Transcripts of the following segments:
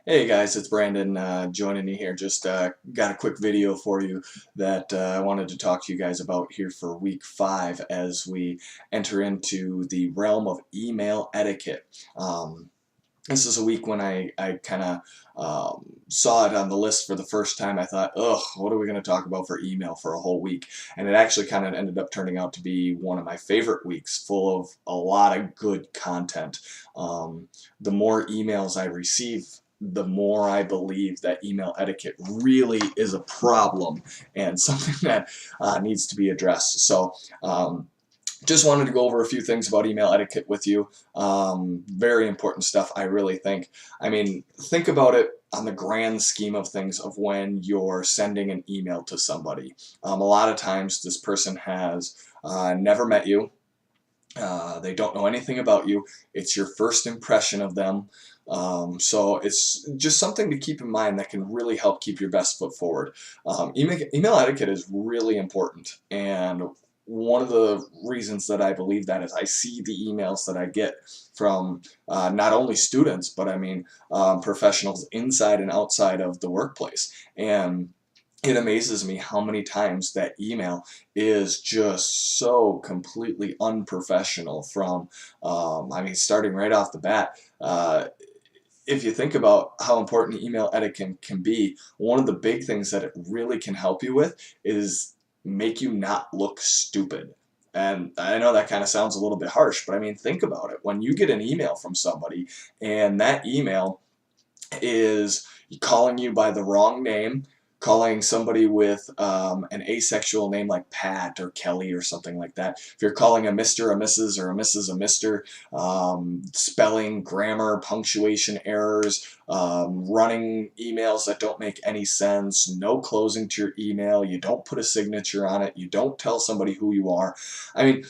Hey guys, it's Brandon joining you here. Just got a quick video for you that I wanted to talk to you guys about here for week 5 as we enter into the realm of email etiquette. This is a week when I kind of saw it on the list for the first time. I thought, ugh, what are we going to talk about for email for a whole week? And it actually kind of ended up turning out to be one of my favorite weeks, full of a lot of good content. The more emails I receive, the more I believe that email etiquette really is a problem and something that needs to be addressed. So just wanted to go over a few things about email etiquette with you. Very important stuff, I really think. I mean, think about it on the grand scheme of things of when you're sending an email to somebody. A lot of times this person has never met you. They don't know anything about you. It's your first impression of them. So it's just something to keep in mind that can really help keep your best foot forward. Email etiquette is really important, and one of the reasons that I believe that is I see the emails that I get from not only students, but I mean professionals inside and outside of the workplace. And it amazes me how many times that email is just so completely unprofessional from, I mean, starting right off the bat. If you think about how important email etiquette can be, one of the big things that it really can help you with is make you not look stupid. And I know that kind of sounds a little bit harsh, but I mean, think about it. When you get an email from somebody and that email is calling you by the wrong name, calling somebody with an asexual name like Pat or Kelly or something like that. If you're calling a Mr., a Mrs., or a Mrs., a Mister, spelling, grammar, punctuation errors, running emails that don't make any sense, no closing to your email, you don't put a signature on it, you don't tell somebody who you are. I mean,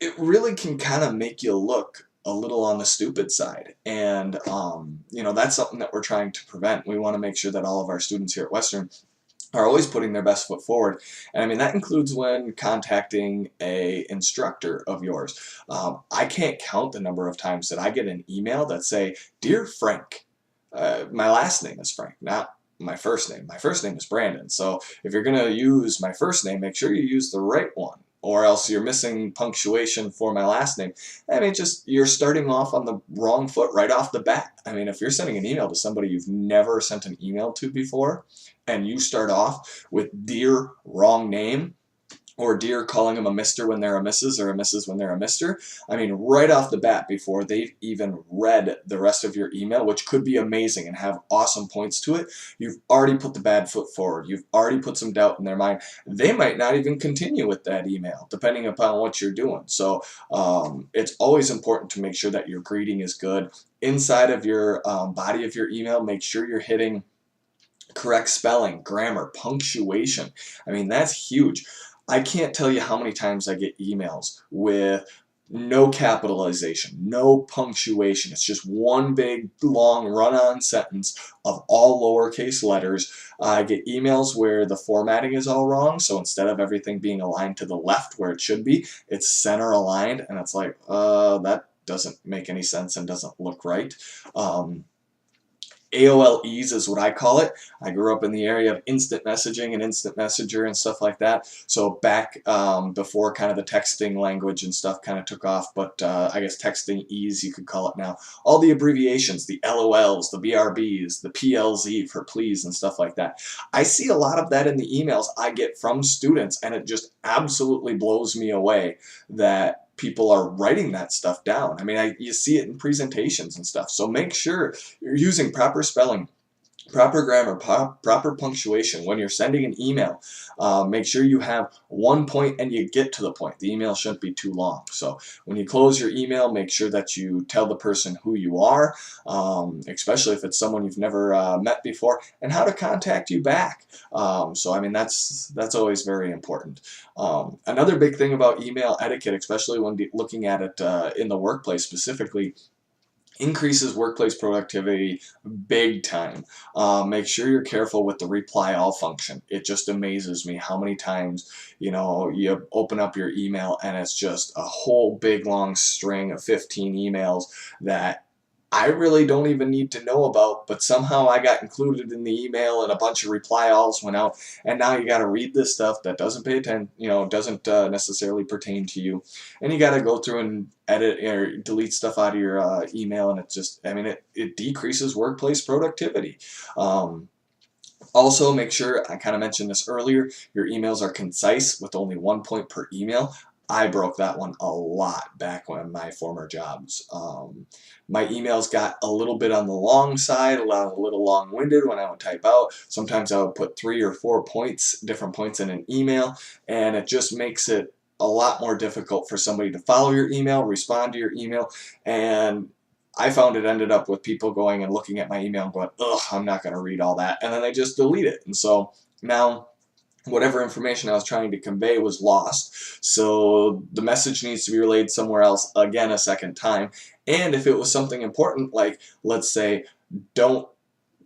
it really can kind of make you look a little on the stupid side. And, that's something that we're trying to prevent. We want to make sure that all of our students here at Western are always putting their best foot forward. And I mean, that includes when contacting a instructor of yours. I can't count the number of times that I get an email that say, "Dear Frank," my last name is Frank, not my first name. My first name is Brandon. So if you're going to use my first name, make sure you use the right one, or else you're missing punctuation for my last name. I mean, just you're starting off on the wrong foot right off the bat. I mean, if you're sending an email to somebody you've never sent an email to before, and you start off with "dear wrong name," or dear calling them a Mister when they're a Mrs. or a Mrs. when they're a Mister. I mean, right off the bat, before they've even read the rest of your email, which could be amazing and have awesome points to it, you've already put the bad foot forward. You've already put some doubt in their mind. They might not even continue with that email, depending upon what you're doing. So it's always important to make sure that your greeting is good. Inside of your body of your email, make sure you're hitting correct spelling, grammar, punctuation. I mean, that's huge. I can't tell you how many times I get emails with no capitalization, no punctuation. It's just one big, long, run-on sentence of all lowercase letters. I get emails where the formatting is all wrong, so instead of everything being aligned to the left where it should be, it's center aligned, and it's like, that doesn't make any sense and doesn't look right. AOLEs is what I call it. I grew up in the area of instant messaging and instant messenger and stuff like that. So back before kind of the texting language and stuff kind of took off, but I guess texting ease you could call it now. All the abbreviations, the LOLs, the BRBs, the PLZ for please and stuff like that. I see a lot of that in the emails I get from students, and it just absolutely blows me away that people are writing that stuff down. I mean, you see it in presentations and stuff. So make sure you're using proper spelling, proper grammar, proper punctuation when you're sending an email. Make sure you have one point and you get to the point. The email shouldn't be too long. So when you close your email, make sure that you tell the person who you are, especially if it's someone you've never met before, and how to contact you back. So I mean, that's always very important. Another big thing about email etiquette, especially when looking at it in the workplace specifically, increases workplace productivity big time. Make sure you're careful with the reply all function. It just amazes me how many times, you open up your email and it's just a whole big long string of 15 emails that I really don't even need to know about, but somehow I got included in the email and a bunch of reply alls went out, and now you got to read this stuff that doesn't pay attention, doesn't necessarily pertain to you, and you got to go through and edit or delete stuff out of your email, and it's just, I mean, it decreases workplace productivity. Also, make sure, I kind of mentioned this earlier, your emails are concise with only 1 point per email. I broke that one a lot back when my former jobs. My emails got a little bit on the long side, a little long-winded when I would type out. Sometimes I would put 3 or 4 points, different points in an email, and it just makes it a lot more difficult for somebody to follow your email, respond to your email, and I found it ended up with people going and looking at my email and going, ugh, I'm not going to read all that, and then they just delete it. And so now whatever information I was trying to convey was lost, so the message needs to be relayed somewhere else again a second time. And if it was something important, like let's say, don't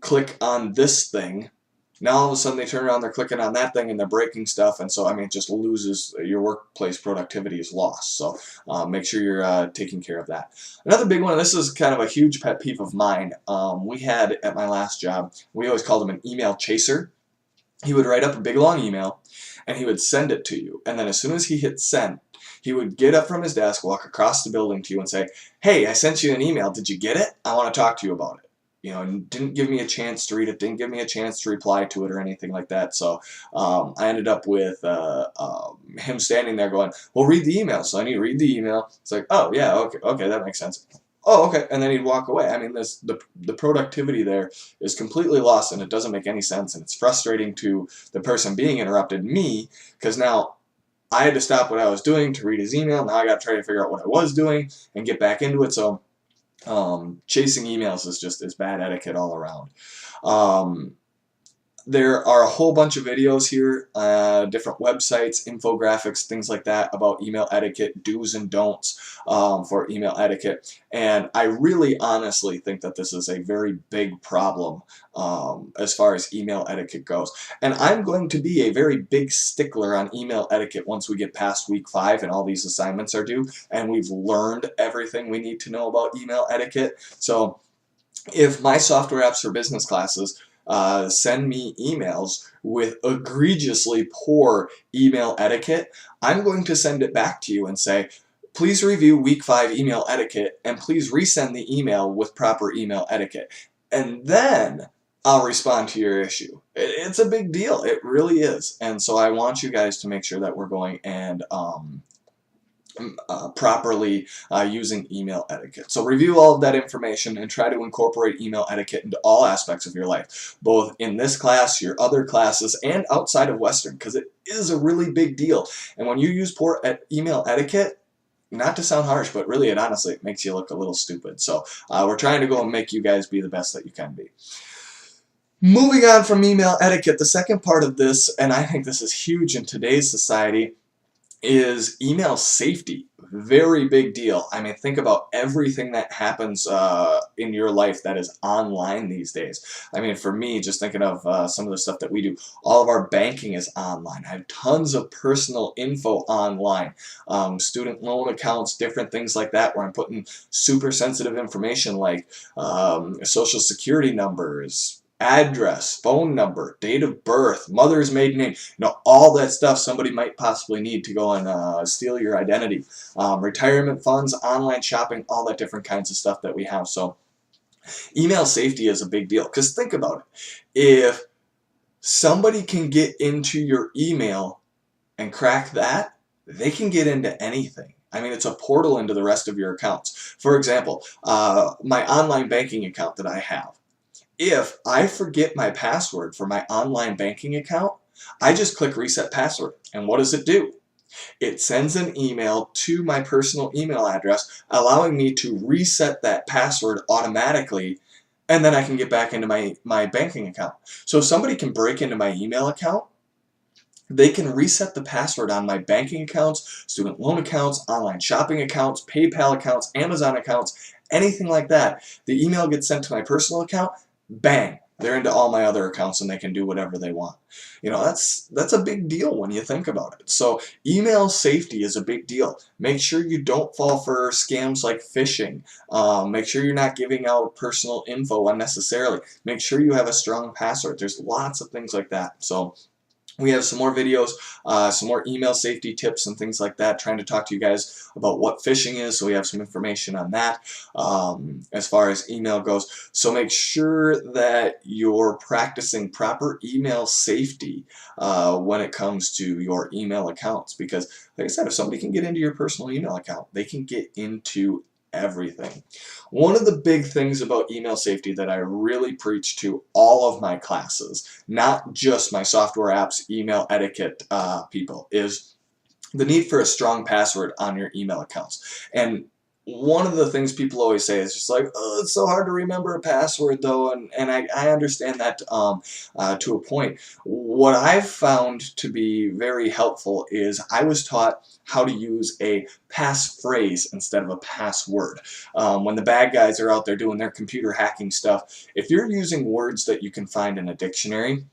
click on this thing, now all of a sudden they turn around, they're clicking on that thing and they're breaking stuff, and so I mean it just loses, your workplace productivity is lost. So make sure you're taking care of that. Another big one, and this is kind of a huge pet peeve of mine, we had at my last job, we always called him an email chaser. He would write up a big long email and he would send it to you, and then as soon as he hit send, he would get up from his desk, walk across the building to you and say, hey, I sent you an email, did you get it? I want to talk to you about it. And didn't give me a chance to read it, didn't give me a chance to reply to it or anything like that. So I ended up with him standing there going, well, read the email. So I need to read the email. It's like, oh yeah, okay, that makes sense. Oh, okay, and then he'd walk away. I mean, the productivity there is completely lost, and it doesn't make any sense, and it's frustrating to the person being interrupted, me, because now I had to stop what I was doing to read his email. Now I got to try to figure out what I was doing and get back into it. So chasing emails is bad etiquette all around. There are a whole bunch of videos here, different websites, infographics, things like that about email etiquette, do's and don'ts for email etiquette. And I really honestly think that this is a very big problem as far as email etiquette goes. And I'm going to be a very big stickler on email etiquette once we get past week 5 and all these assignments are due and we've learned everything we need to know about email etiquette. So if my software apps for business classes send me emails with egregiously poor email etiquette, I'm going to send it back to you and say, please review week 5 email etiquette and please resend the email with proper email etiquette. And then I'll respond to your issue. It's a big deal. It really is. And so I want you guys to make sure that we're going and properly using email etiquette. So review all of that information and try to incorporate email etiquette into all aspects of your life, both in this class, your other classes, and outside of Western, because it is a really big deal. And when you use poor email etiquette, not to sound harsh, but really it honestly it makes you look a little stupid. So we're trying to go and make you guys be the best that you can be. Moving on from email etiquette, the second part of this, and I think this is huge in today's society, is email safety. Very big deal. I mean, think about everything that happens in your life that is online these days. I mean, for me, just thinking of some of the stuff that we do, all of our banking is online. I have tons of personal info online, student loan accounts, different things like that, where I'm putting super sensitive information like social security numbers, address, phone number, date of birth, mother's maiden name, all that stuff somebody might possibly need to go and steal your identity. Retirement funds, online shopping, all that different kinds of stuff that we have. So email safety is a big deal, because think about it. If somebody can get into your email and crack that, they can get into anything. I mean, it's a portal into the rest of your accounts. For example, my online banking account that I have, if I forget my password for my online banking account, I just click reset password. And what does it do? It sends an email to my personal email address allowing me to reset that password automatically, and then I can get back into my banking account. So if somebody can break into my email account, they can reset the password on my banking accounts, student loan accounts, online shopping accounts, PayPal accounts, Amazon accounts, anything like that. The email gets sent to my personal account, bang, they're into all my other accounts and they can do whatever they want. You know, that's a big deal when you think about it. So email safety is a big deal. Make sure you don't fall for scams like phishing. Make sure you're not giving out personal info unnecessarily. Make sure you have a strong password. There's lots of things like that. So we have some more videos, some more email safety tips and things like that, trying to talk to you guys about what phishing is, so we have some information on that as far as email goes. So make sure that you're practicing proper email safety when it comes to your email accounts, because like I said, if somebody can get into your personal email account, they can get into everything. One of the big things about email safety that I really preach to all of my classes, not just my software apps email etiquette people, is the need for a strong password on your email accounts. And one of the things people always say is just like, oh, it's so hard to remember a password though, and I understand that to a point. What I've found to be very helpful is I was taught how to use a passphrase instead of a password. When the bad guys are out there doing their computer hacking stuff, if you're using words that you can find in a dictionary,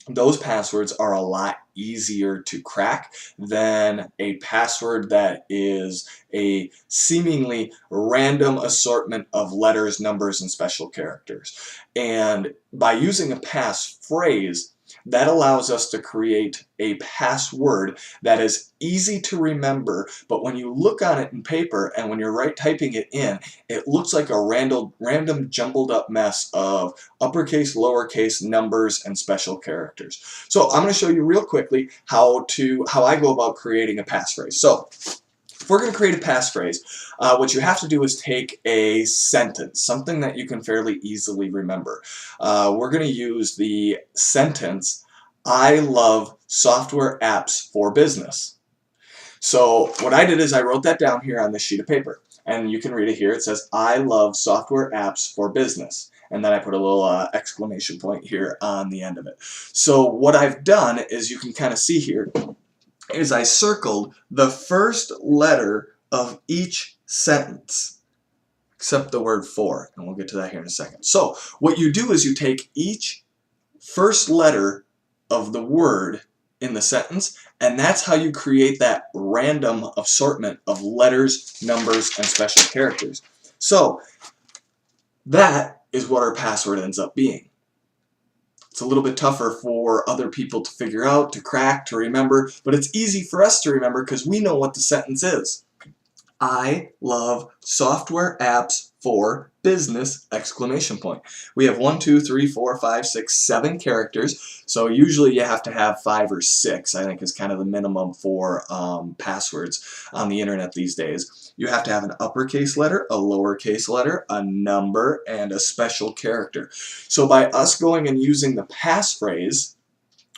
those passwords are a lot easier to crack than a password that is a seemingly random assortment of letters, numbers, and special characters. And by using a passphrase, that allows us to create a password that is easy to remember, but when you look on it in paper and when you're typing it in, it looks like a random jumbled up mess of uppercase, lowercase, numbers, and special characters. So I'm going to show you real quickly how I go about creating a passphrase. So if we're going to create a passphrase, what you have to do is take a sentence, something that you can fairly easily remember. We're going to use the sentence, I love software apps for business. So what I did is I wrote that down here on this sheet of paper, and you can read it here. It says, I love software apps for business. And then I put a little exclamation point here on the end of it. So what I've done is, you can kind of see here, is I circled the first letter of each sentence, except the word for, and we'll get to that here in a second. So what you do is you take each first letter of the word in the sentence, and that's how you create that random assortment of letters, numbers, and special characters. So that is what our password ends up being. It's a little bit tougher for other people to figure out, to crack, to remember, but it's easy for us to remember because we know what the sentence is. I love software apps for business, exclamation point. We have 1, 2, 3, 4, 5, 6, 7 characters, so usually you have to have 5 or 6, I think is kind of the minimum for passwords on the internet these days. You have to have an uppercase letter, a lowercase letter, a number, and a special character. So by us going and using the passphrase,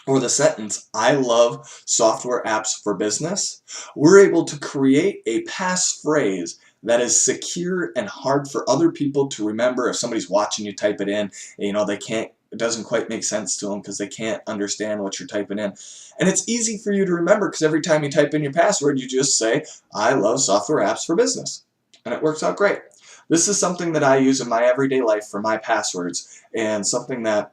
or the sentence, I love software apps for business, we're able to create a passphrase that is secure and hard for other people to remember. If somebody's watching you type it in, you know, it doesn't quite make sense to them because they can't understand what you're typing in. And it's easy for you to remember because every time you type in your password, you just say, I love software apps for business. And it works out great. This is something that I use in my everyday life for my passwords, and something that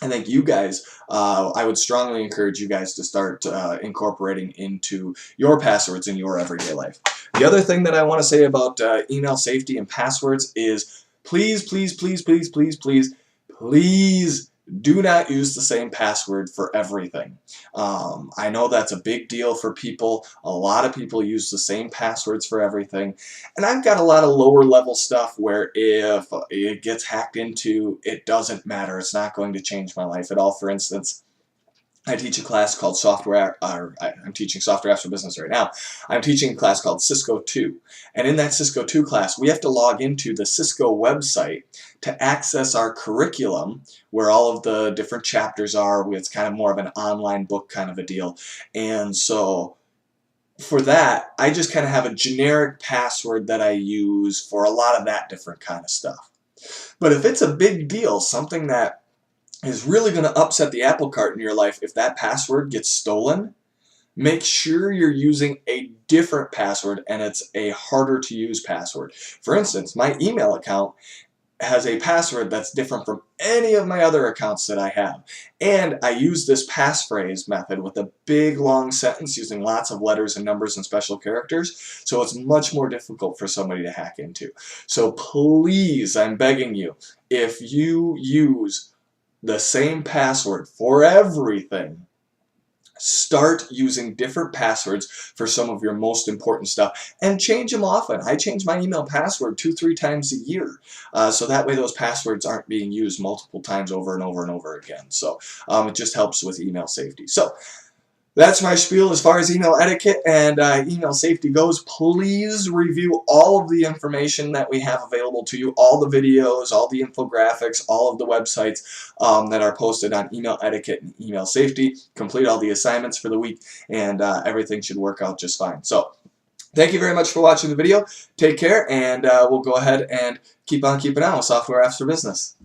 I think you guys, I would strongly encourage you guys to start incorporating into your passwords in your everyday life. The other thing that I want to say about email safety and passwords is please, please, please, please, please, please, please do not use the same password for everything. I know that's a big deal for people. A lot of people use the same passwords for everything. And I've got a lot of lower level stuff where if it gets hacked into, it doesn't matter. It's not going to change my life at all. For instance, I teach a class called I'm teaching Software Apps for Business right now. I'm teaching a class called Cisco 2. And in that Cisco 2 class, we have to log into the Cisco website to access our curriculum, where all of the different chapters are. It's kind of more of an online book kind of a deal. And so for that, I just kind of have a generic password that I use for a lot of that different kind of stuff. But if it's a big deal, something that is really going to upset the apple cart in your life, if that password gets stolen, make sure you're using a different password and it's a harder to use password. For instance, my email account, has a password that's different from any of my other accounts that I have. And I use this passphrase method with a big long sentence using lots of letters and numbers and special characters, so it's much more difficult for somebody to hack into. So please, I'm begging you, if you use the same password for everything, start using different passwords for some of your most important stuff, and change them often. I change my email password 2-3 times a year, so that way those passwords aren't being used multiple times over and over and over again. So it just helps with email safety. So that's my spiel as far as email etiquette and email safety goes. Please review all of the information that we have available to you, all the videos, all the infographics, all of the websites that are posted on email etiquette and email safety. Complete all the assignments for the week, and everything should work out just fine. So thank you very much for watching the video. Take care, and we'll go ahead and keep on keeping on with Software Apps for Business.